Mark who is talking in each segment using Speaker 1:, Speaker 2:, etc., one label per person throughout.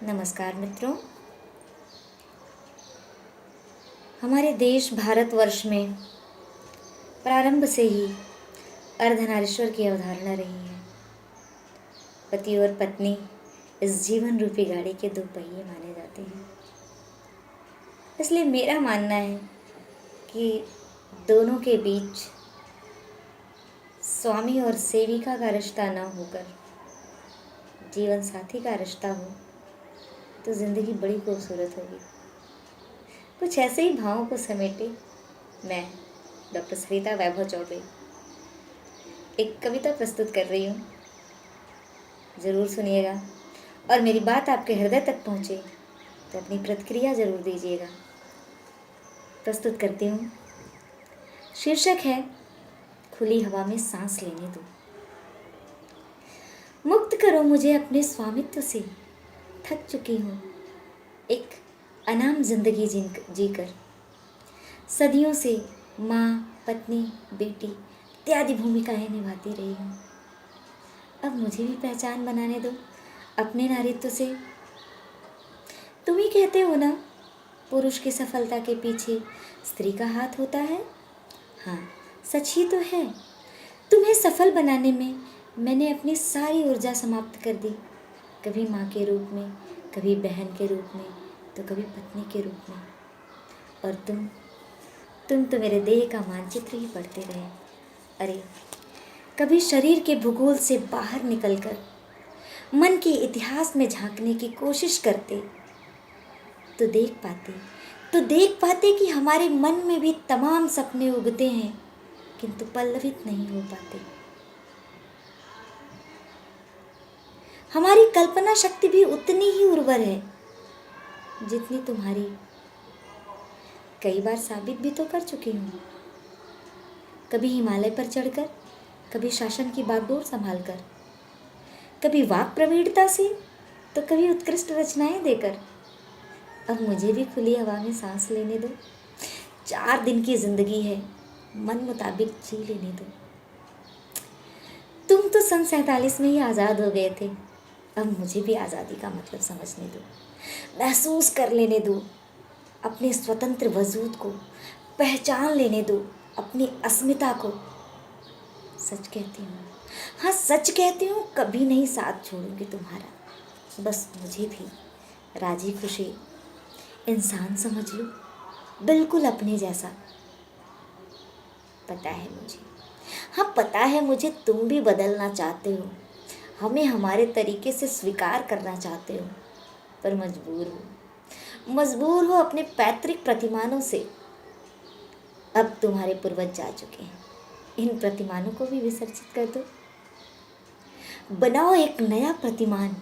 Speaker 1: नमस्कार मित्रों। हमारे देश भारतवर्ष में प्रारंभ से ही अर्धनारीश्वर की अवधारणा रही है। पति और पत्नी इस जीवन रूपी गाड़ी के दो पहिए माने जाते हैं। इसलिए मेरा मानना है कि दोनों के बीच स्वामी और सेविका का रिश्ता न होकर जीवन साथी का रिश्ता हो तो ज़िंदगी बड़ी खूबसूरत होगी। कुछ ऐसे ही भावों को समेटे मैं डॉक्टर सरिता वैभव चौबे एक कविता प्रस्तुत कर रही हूँ। ज़रूर सुनिएगा और मेरी बात आपके हृदय तक पहुँचे तो अपनी प्रतिक्रिया ज़रूर दीजिएगा। प्रस्तुत करती हूँ। शीर्षक है खुली हवा में सांस लेने दो। मुक्त करो मुझे अपने स्वामित्व से, थक चुकी हूँ एक अनाम जिंदगी जीकर। सदियों से माँ, पत्नी, बेटी इत्यादि भूमिकाएं निभाती रही हूँ। अब मुझे भी पहचान बनाने दो अपने नारीत्व से। तुम ही कहते हो ना, पुरुष की सफलता के पीछे स्त्री का हाथ होता है। हाँ, सच ही तो है। तुम्हें सफल बनाने में मैंने अपनी सारी ऊर्जा समाप्त कर दी। कभी माँ के रूप में, कभी बहन के रूप में, तो कभी पत्नी के रूप में। और तुम तो मेरे देह का मानचित्र ही पढ़ते रहे। अरे, कभी शरीर के भूगोल से बाहर निकलकर मन के इतिहास में झांकने की कोशिश करते तो देख पाते कि हमारे मन में भी तमाम सपने उगते हैं, किंतु पल्लवित नहीं हो पाते। हमारी कल्पना शक्ति भी उतनी ही उर्वर है जितनी तुम्हारी। कई बार साबित भी तो कर चुकी हूँ, कभी हिमालय पर चढ़कर, कभी शासन की बागडोर संभालकर, कभी वाक प्रवीणता से तो कभी उत्कृष्ट रचनाएं देकर। अब मुझे भी खुली हवा में सांस लेने दो। 4 दिन की जिंदगी है, मन मुताबिक जी लेने दो। तुम तो सन 47 में ही आज़ाद हो गए थे। अब मुझे भी आज़ादी का मतलब समझने दो, महसूस कर लेने दो अपने स्वतंत्र वजूद को, पहचान लेने दो अपनी अस्मिता को। सच कहती हूँ, हाँ सच कहती हूँ, कभी नहीं साथ छोड़ूंगी तुम्हारा। बस मुझे भी राजी खुशी इंसान समझ लो, बिल्कुल अपने जैसा। पता है मुझे, हाँ पता है मुझे, तुम भी बदलना चाहते हो, हमें हमारे तरीके से स्वीकार करना चाहते हो, पर मजबूर हो अपने पैतृक प्रतिमानों से। अब तुम्हारे पूर्वज जा चुके हैं, इन प्रतिमानों को भी विसर्जित कर दो। बनाओ एक नया प्रतिमान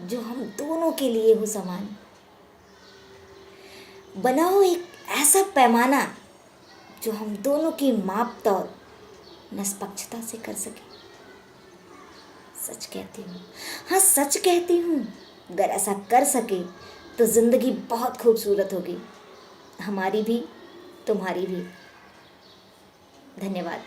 Speaker 1: जो हम दोनों के लिए हो समान। बनाओ एक ऐसा पैमाना जो हम दोनों की माप तौल निष्पक्षता से कर सके। सच कहती हूँ, हाँ सच कहती हूँ, अगर ऐसा कर सके तो जिंदगी बहुत खूबसूरत होगी, हमारी भी तुम्हारी भी। धन्यवाद।